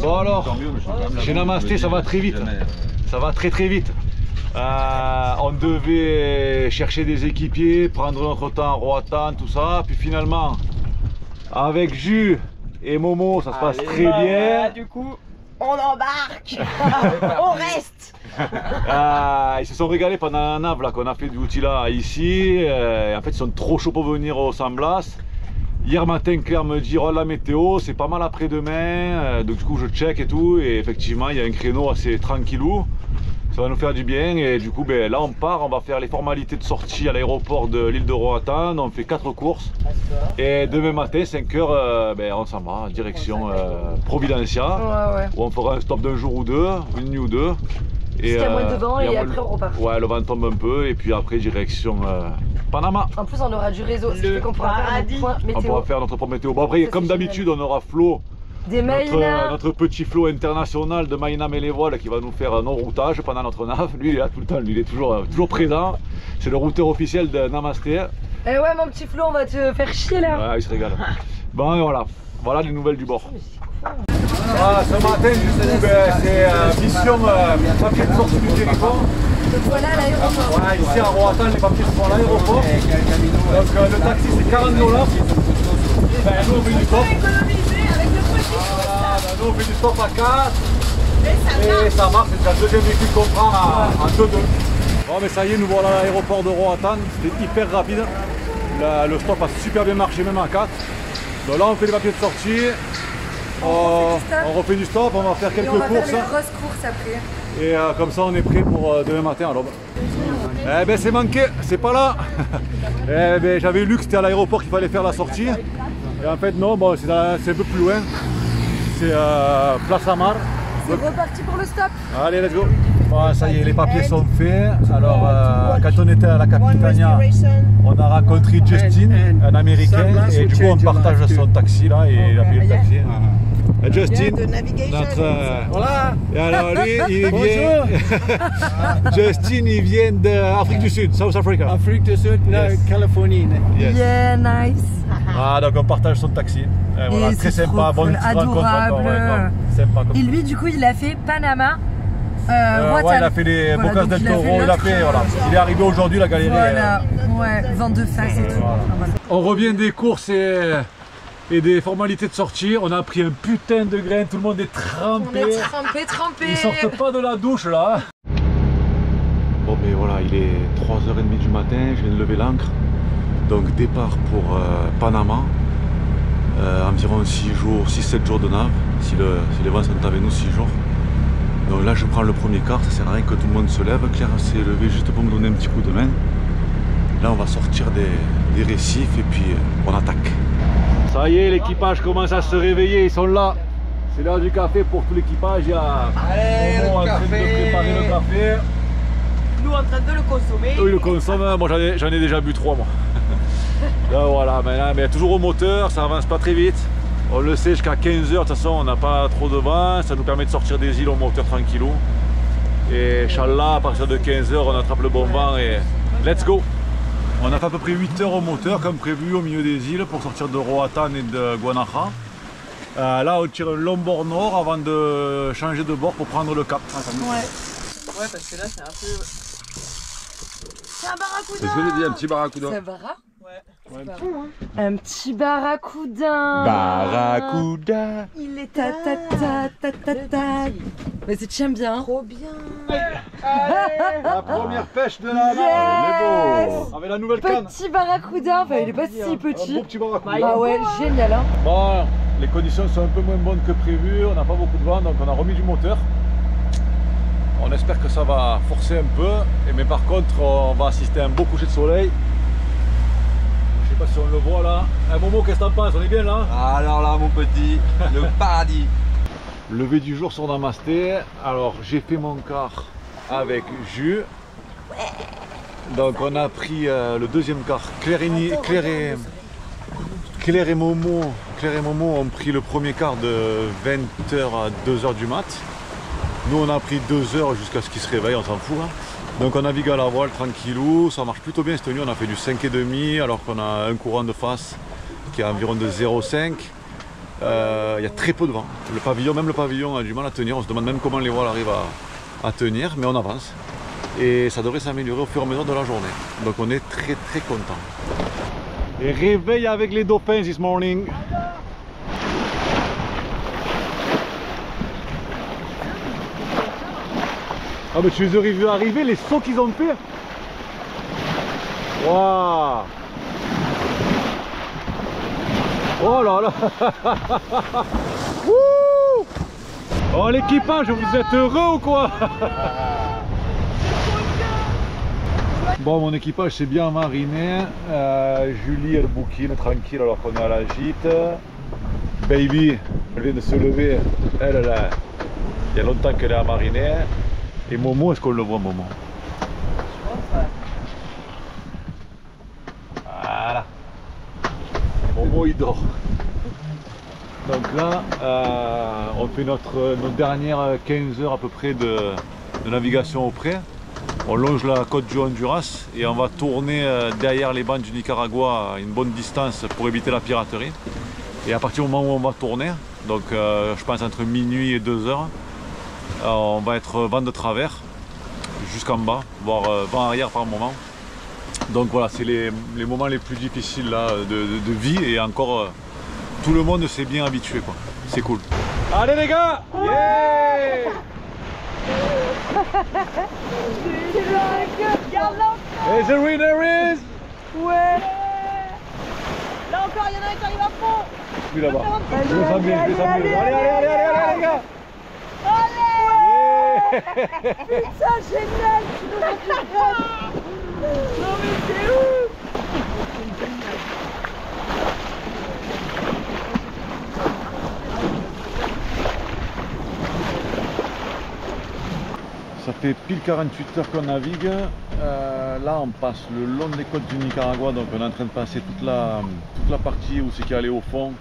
Bon alors, chez Namasté ça va très vite, ça va très vite. On devait chercher des équipiers, prendre notre temps à Roatan, tout ça, puis finalement avec Jus et Momo ça se passe très bien. Du coup, on embarque, on reste. Ils se sont régalés pendant la nave là qu'on a fait du outil là ici. En fait ils sont trop chauds pour venir au San Blas. Hier matin Claire me dit oh la météo c'est pas mal après-demain, donc du coup je check et tout et effectivement il y a un créneau assez tranquillou. Ça va nous faire du bien et du coup ben, là on part, on va faire les formalités de sortie à l'aéroport de l'île de Roatan. On fait 4 courses et demain matin 5h ben, on s'en va en direction Providencia où on fera un stop d'un jour ou deux, une nuit ou deux. Jusqu'à y a moins de vent et après on repart. Ouais, le vent tombe un peu et puis après direction Panama. En plus on aura du réseau, ce qui fait qu'on pourra faire notre point météo. On pourra faire notre point météo. Bon après comme d'habitude on aura Flo. Notre petit flot international de Maïna Mélévoile qui va nous faire nos routages pendant notre nave. Lui il est là tout le temps, lui il est toujours présent. C'est le routeur officiel de Namasté. Eh ouais mon petit Flo, on va te faire chier là. Ouais, il se régale. Bon voilà les nouvelles du bord. Voilà, ce matin du coup ben, c'est mission papier de sortie du territoire. Donc voilà l'aéroport. Voilà, ici à Roatan les papiers sont à l'aéroport. Donc le taxi c'est 40 $. Ben, nous on fait du top. Nous on fait du stop à 4 et ça marche, c'est le deuxième véhicule qu'on prend en 2-2. Bon mais ça y est, nous voilà à l'aéroport de Roatan, c'était hyper rapide. Le stop a super bien marché même à 4. Donc là on fait les papiers de sortie, on refait du stop, on va faire quelques courses. On va faire les grosses courses après. Et comme ça on est prêt pour demain matin à l'aube. Eh ben c'est manqué, c'est pas là. Eh ben j'avais lu que c'était à l'aéroport qu'il fallait faire la sortie. Et en fait non, bon, c'est un peu plus loin. C'est Place Amar. C'est reparti pour le stop. Allez, let's go. Bon, ça y est, les papiers sont faits. Alors, quand on était à la Capitania, on a rencontré Justin, un Américain, et du coup on partage son taxi là et il a payé le taxi. Justin, notre... Voilà. Et alors lui, il vient... Justin, il vient d'Afrique du Sud, South Africa. Afrique du Sud, Californie. Yes. Yeah, nice. Ah, donc on partage son taxi. Et voilà, très sympa, bonne petite adorable. Sympa comme et lui, du coup, il a fait Panama. Ouais, il a fait les Bocas del Toro, il est arrivé aujourd'hui la galerie. Voilà, ouais, vente de face et tout. Voilà. On revient des courses et des formalités de sortie. On a pris un putain de grain, tout le monde est trempé. On est trempé. Ils sortent pas de la douche là. Bon mais voilà, il est 3h30 du matin, je viens de lever l'ancre. Donc départ pour Panama. Environ 6-7 jours de nave, si les vents sont avec nous 6 jours. Donc là je prends le premier quart, ça sert à rien que tout le monde se lève. Claire s'est levée juste pour me donner un petit coup de main. Là on va sortir des récifs et puis on attaque. Ça y est, l'équipage commence à se réveiller, ils sont là. C'est l'heure du café pour tout l'équipage. Il y a Momo en train de préparer le café. Nous en train de le consommer. Eux ils le consomment, moi j'en ai déjà bu 3 moi. Là voilà, maintenant, mais toujours au moteur, ça avance pas très vite. On le sait, jusqu'à 15h, de toute façon on n'a pas trop de vent, ça nous permet de sortir des îles au moteur tranquillou. Et Inch'Allah, à partir de 15h, on attrape le bon vent et let's go. On a fait à peu près 8 heures au moteur, comme prévu, au milieu des îles pour sortir de Roatan et de Guanaja. Là, on tire un long bord nord avant de changer de bord pour prendre le cap. Ouais, parce que là, c'est un peu... C'est un barracuda. C'est ce que j'ai dit, un petit barracuda. C'est un barra? Ouais. Un petit barracuda. Barracuda. Il est ta ta ta ta ta ta. Mais c'est tiens bien. Trop bien. La première pêche de la nave. Il est beau. Avec la nouvelle canne. Petit barracuda, enfin il est pas si petit. Un beau petit barracuda. Ah ouais, génial hein. Bon, les conditions sont un peu moins bonnes que prévu, on n'a pas beaucoup de vent, donc on a remis du moteur. On espère que ça va forcer un peu, mais par contre on va assister à un beau coucher de soleil. Je sais pas si on le voit là. Momo, qu'est-ce que t'en penses? On est bien là? Alors là mon petit, le paradis. Levé du jour sur Namasté. Alors j'ai fait mon quart avec Jus. Donc on a pris le deuxième quart. Claire et Momo ont pris le premier quart de 20h à 2h du mat. Nous on a pris 2 heures jusqu'à ce qu'ils se réveillent, on s'en fout hein. Donc on navigue à la voile tranquillou, ça marche plutôt bien cette nuit, on a fait du 5,5 alors qu'on a un courant de face qui est à environ de 0,5. Il y a très peu de vent. Même le pavillon a du mal à tenir. On se demande même comment les voiles arrivent à tenir, mais on avance. Et ça devrait s'améliorer au fur et à mesure de la journée. Donc on est très très content. Et réveil avec les dauphins this morning. Ah mais tu les aurais vus arriver, les sauts qu'ils ont fait. Waouh. Oh là là. Wouh. Oh l'équipage, vous êtes heureux ou quoi? Bon, mon équipage s'est bien mariné. Julie elle bouquine tranquille alors qu'on est à la gîte. Baby, elle vient de se lever. Elle, il y a longtemps qu'elle est à mariner. Et Momo, est-ce qu'on le voit, Momo? Voilà. Momo, il dort. Donc là, on fait nos dernières 15 heures à peu près de navigation au près. On longe la côte du Honduras et on va tourner derrière les bancs du Nicaragua à une bonne distance pour éviter la piraterie. Et à partir du moment où on va tourner, donc je pense entre minuit et 2 heures, on va être vent de travers jusqu'en bas, voire vent arrière par moment. Donc voilà, c'est les moments les plus difficiles là, de vie et encore tout le monde s'est bien habitué quoi. C'est cool. Allez les gars, yeah. Et the winner is... Ouais. Là encore, il y en a un qui arrive à fond. Lui là-bas. Je le sens bien, je le sens bien. Allez les gars. Allez. Putain, génial. Non mais c'est ouf. Ça fait pile 48 heures qu'on navigue. Là on passe le long des côtes du Nicaragua, donc on est en train de passer toute la partie où c'est qu'il y a allé au fond,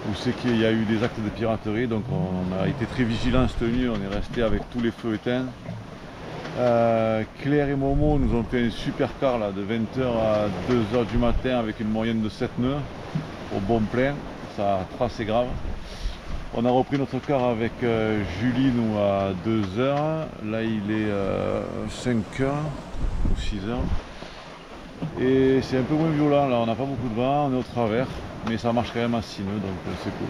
où c'est qu'il y a eu des actes de piraterie. Donc on a été très vigilants cette nuit, on est resté avec tous les feux éteints. Claire et Momo nous ont fait un super quart là, de 20h à 2h du matin avec une moyenne de 7 nœuds au bon plein, ça a assez grave. On a repris notre quart avec Julie nous à 2h, là il est 5h ou 6h et c'est un peu moins violent, là on n'a pas beaucoup de vent, on est au travers mais ça marche quand même à 6 nœuds donc c'est cool.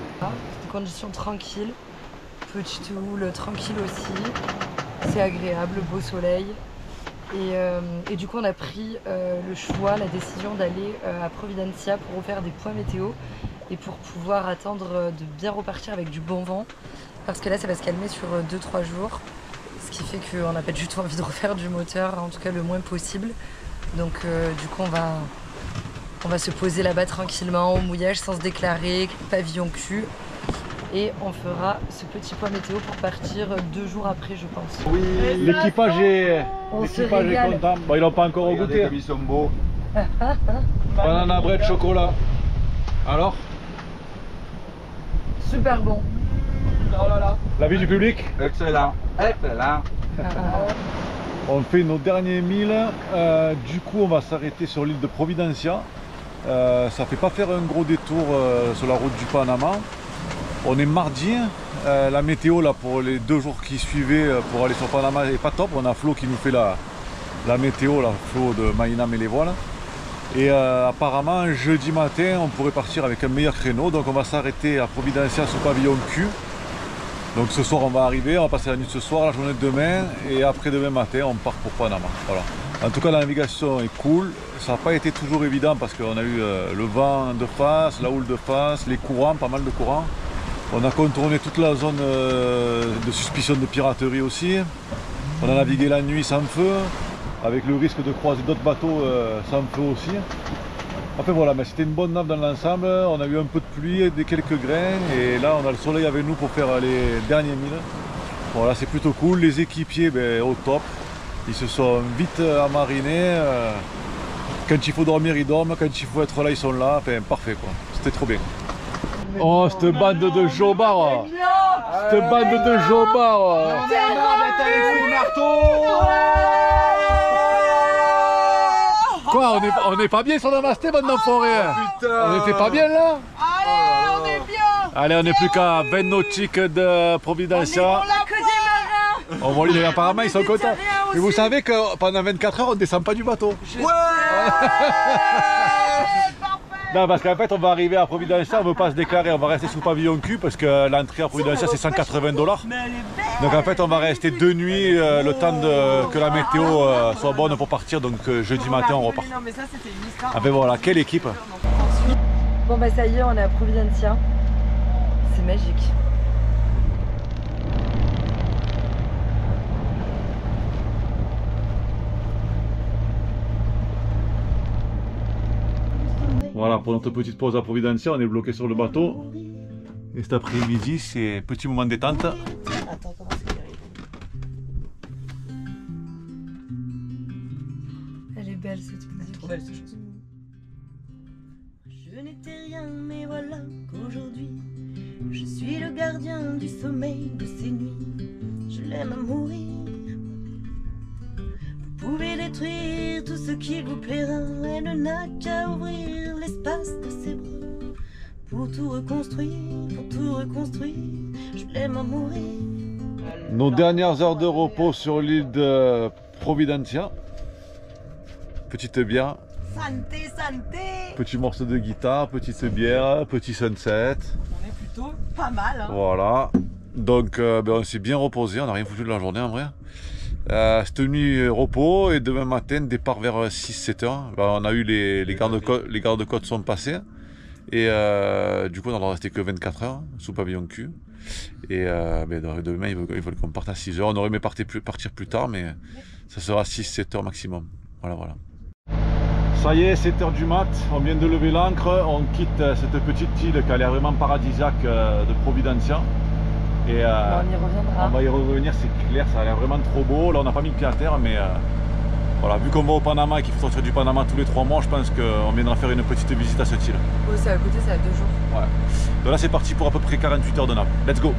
Des conditions tranquilles, petit houle tranquille aussi, c'est agréable, beau soleil et du coup on a pris le choix, la décision d'aller à Providencia pour refaire des points météo et pour pouvoir attendre de bien repartir avec du bon vent parce que là ça va se calmer sur 2-3 jours, ce qui fait qu'on n'a pas du tout envie de refaire du moteur, en tout cas le moins possible. Donc du coup on va se poser là-bas tranquillement au mouillage sans se déclarer, pavillon cul, et on fera ce petit point météo pour partir 2 jours après je pense. Oui, l'équipage est content. Bon, ils n'ont pas encore goûté. Ils sont beaux. Banana bread chocolat. Alors? Super bon. Oh là là. L'avis du public? Excellent. Excellent. On fait nos derniers 1000. Du coup, on va s'arrêter sur l'île de Providencia. Ça fait pas faire un gros détour sur la route du Panama. On est mardi. La météo là pour les 2 jours qui suivaient pour aller sur Panama est pas top. On a Flo qui nous fait la météo, la Flo de Maïnam et les voiles. Et apparemment jeudi matin on pourrait partir avec un meilleur créneau, donc on va s'arrêter à Providencia sous pavillon Q. Donc ce soir on va arriver, on va passer la nuit ce soir, la journée de demain et après demain matin on part pour Panama. Voilà. En tout cas la navigation est cool, ça n'a pas été toujours évident parce qu'on a eu le vent de face, la houle de face, les courants, pas mal de courants. On a contourné toute la zone de suspicion de piraterie aussi. On a navigué la nuit sans feu, avec le risque de croiser d'autres bateaux sans feu aussi. Enfin voilà, mais c'était une bonne nave dans l'ensemble. On a eu un peu de pluie et quelques grains et là on a le soleil avec nous pour faire les derniers 1000. Voilà, c'est plutôt cool. Les équipiers au top, ils se sont vite amarrinés. Quand il faut dormir ils dorment, quand il faut être là ils sont là. Enfin parfait quoi, c'était trop bien. Oh cette bande de jobards. Cette bande de jobards. Quoi, on n'est pas bien sur la masté, bande d'enfoirés. Putain. On n'était pas bien là. Allez, on est bien. Allez, on n'est plus qu'à 20 nautiques de Providencia. On a que des marins. On voit lui, apparemment ils sont contents. Et vous savez que pendant 24 heures on ne descend pas du bateau. Non, parce qu'en fait on va arriver à Providencia, on ne veut pas se déclarer, on va rester sous pavillon Q parce que l'entrée à Providencia c'est 180 $. Donc en fait on va rester 2 nuits, le temps que la météo soit bonne pour partir, donc jeudi matin on repart. Non mais ça c'était une histoire. Ah ben voilà, quelle équipe. Bon bah ça y est, on est à Providencia. C'est magique. Voilà, pour notre petite pause à Providencia, on est bloqué sur le bateau. Et cet après-midi, c'est petit moment détente. Attends, comment c'est qu'il arrive? Elle est belle cette musique. Trop belle cette chanson. Je n'étais rien, mais voilà qu'aujourd'hui, je suis le gardien du sommeil de ces nuits. Je l'aime à mourir. Vous pouvez détruire tout ce qui vous plaira. Elle n'a qu'à ouvrir l'espace de ses bras. Pour tout reconstruire, je l'aime à mourir. Nos dernières heures de repos sur l'île de Providencia. Petite bière. Santé, santé. Petit morceau de guitare, petite bière, petit sunset. On est plutôt pas mal. Hein. Voilà. Donc on s'est bien reposé, on n'a rien foutu de la journée en vrai. Cette nuit repos et demain matin départ vers 6-7 heures. On a eu les gardes-côtes sont passés. Et du coup on n'en resté que 24 heures sous pavillon Q. Et demain ils veulent qu'on parte à 6 heures. On aurait aimé partir plus tard mais ça sera 6-7 heures maximum. Voilà. Ça y est, 7 heures du mat, on vient de lever l'ancre, on quitte cette petite île qui a l'air vraiment paradisiaque de Providencia. Et on y reviendra. On va y revenir, c'est clair, ça a l'air vraiment trop beau. Là on n'a pas mis le pied à terre, mais voilà, vu qu'on va au Panama et qu'il faut sortir du Panama tous les 3 mois, je pense qu'on viendra faire une petite visite à cette île. Oh, c'est à côté, c'est à 2 jours. Ouais. Donc là c'est parti pour à peu près 48 heures de nap. Let's go.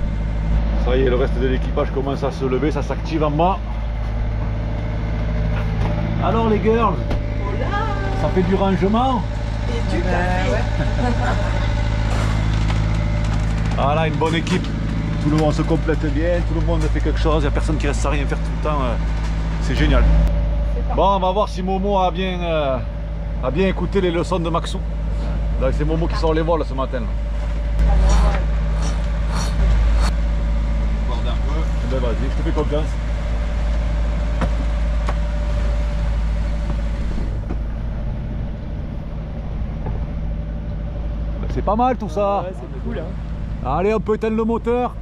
Ça y est, le reste de l'équipage commence à se lever, ça s'active en bas. Alors les girls, ça fait du rangement. Et du café. Voilà, une bonne équipe. Tout le monde se complète bien, tout le monde fait quelque chose, il n'y a personne qui reste à rien faire tout le temps. C'est génial. Bon, on va voir si Momo a bien écouté les leçons de Maxou. Donc c'est Momo qui sort les vols ce matin. Borde un peu. Ben vas-y, je te fais confiance. C'est pas mal tout ça. Ouais, c'est cool hein. Allez, on peut éteindre le moteur.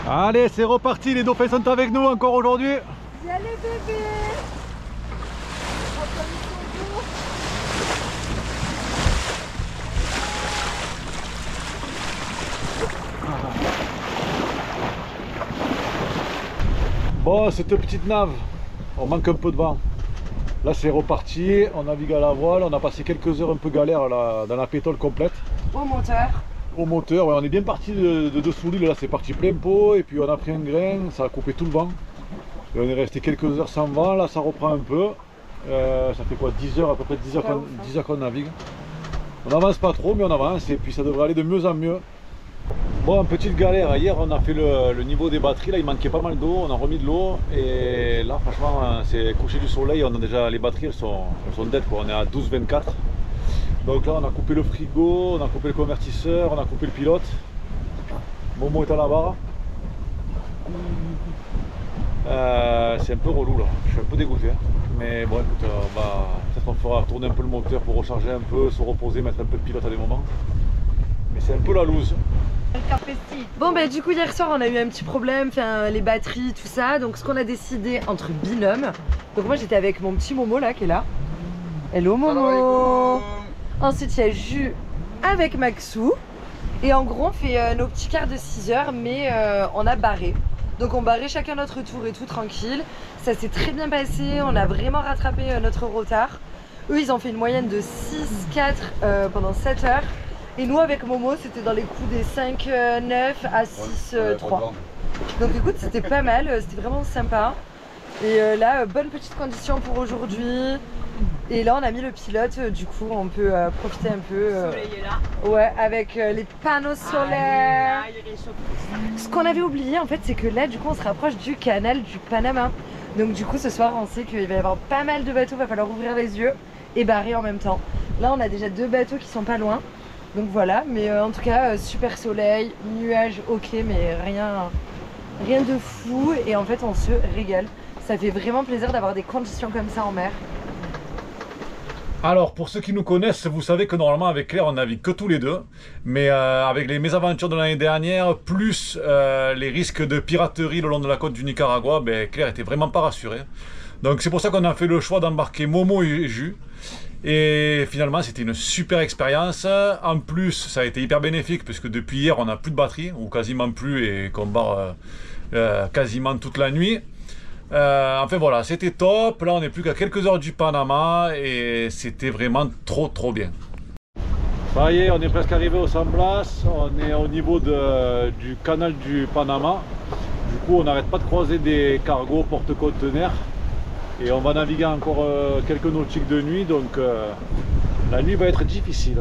Allez, c'est reparti, les dauphins sont avec nous encore aujourd'hui. Viens les bébés. Bon, cette petite nave, on manque un peu de vent. Là c'est reparti, on navigue à la voile, on a passé quelques heures un peu galère là, dans la pétole complète. Au moteur. Au moteur, ouais, on est bien parti de dessous l'île, là c'est parti plein pot et puis on a pris un grain, ça a coupé tout le vent. Et on est resté quelques heures sans vent, là ça reprend un peu. Ça fait quoi, 10 heures, à peu près 10 heures qu'on navigue. On n'avance pas trop mais on avance et puis ça devrait aller de mieux en mieux. Bon, petite galère, hier on a fait le niveau des batteries, là il manquait pas mal d'eau, on a remis de l'eau et là franchement c'est couché du soleil, on a déjà les batteries elles sont dead quoi, on est à 12-24. Donc là on a coupé le frigo, on a coupé le convertisseur, on a coupé le pilote. Momo est à la barre. C'est un peu relou là, je suis un peu dégoûté. Mais bon écoute, peut-être on fera tourner un peu le moteur pour recharger un peu, se reposer, mettre un peu de pilote à des moments. Mais c'est un peu la loose. Bon bah du coup hier soir on a eu un petit problème, les batteries, tout ça. Donc ce qu'on a décidé entre binômes. Donc moi j'étais avec mon petit Momo là qui est là. Hello Momo. Ensuite il y a Jus avec Maxou. Et en gros on fait nos petits quarts de 6 heures mais on a barré. Donc on barrait chacun notre tour et tout tranquille. Ça s'est très bien passé, on a vraiment rattrapé notre retard. Eux ils ont fait une moyenne de 6-4 pendant 7 heures. Et nous avec Momo c'était dans les coups des 5-9 à 6-3. Donc écoute c'était pas mal, c'était vraiment sympa. Et là, bonne petite condition pour aujourd'hui. Et là, on a mis le pilote, du coup, on peut profiter un peu. Le soleil est là. Ouais, avec les panneaux solaires. Ah, il réchauffe. Ce qu'on avait oublié, en fait, c'est que là, du coup, on se rapproche du canal du Panama. Donc, du coup, ce soir, on sait qu'il va y avoir pas mal de bateaux. Va falloir ouvrir les yeux et barrer en même temps. Là, on a déjà 2 bateaux qui sont pas loin. Donc voilà, mais en tout cas, super soleil, nuages, ok, mais rien de fou. Et en fait, on se régale. Ça fait vraiment plaisir d'avoir des conditions comme ça en mer. Alors, pour ceux qui nous connaissent, vous savez que normalement avec Claire on navigue que tous les deux, mais avec les mésaventures de l'année dernière, plus les risques de piraterie le long de la côte du Nicaragua, ben, Claire était vraiment pas rassurée. Donc c'est pour ça qu'on a fait le choix d'embarquer Momo et Jus. Et finalement c'était une super expérience. En plus ça a été hyper bénéfique puisque depuis hier on n'a plus de batterie, ou quasiment plus, et qu'on barre quasiment toute la nuit. Enfin voilà, c'était top. Là on n'est plus qu'à quelques heures du Panama et c'était vraiment trop bien. Ça y est, on est presque arrivé au San Blas. On est au niveau du canal du Panama. Du coup on n'arrête pas de croiser des cargos porte-conteneurs. Et on va naviguer encore quelques nautiques de nuit, donc la nuit va être difficile.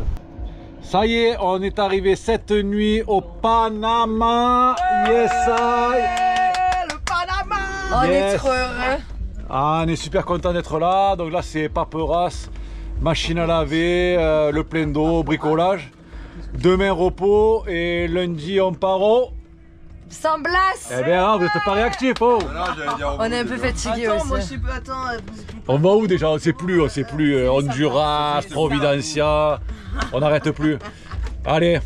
Ça y est, on est arrivé cette nuit au Panama. Yes, Le Panama. On Yes. est trop heureux. Ah, on est super content d'être là. Donc là c'est paperasse, machine à laver, le plein d'eau, bricolage. Demain repos et lundi on part au... San Blas. Eh bien, vous n'êtes pas réactif, oh. On est un peu fatigué Attends, aussi. moi je sais pas, attends. On va où déjà? On sait plus, Honduras, Providencia, on n'arrête plus. Allez.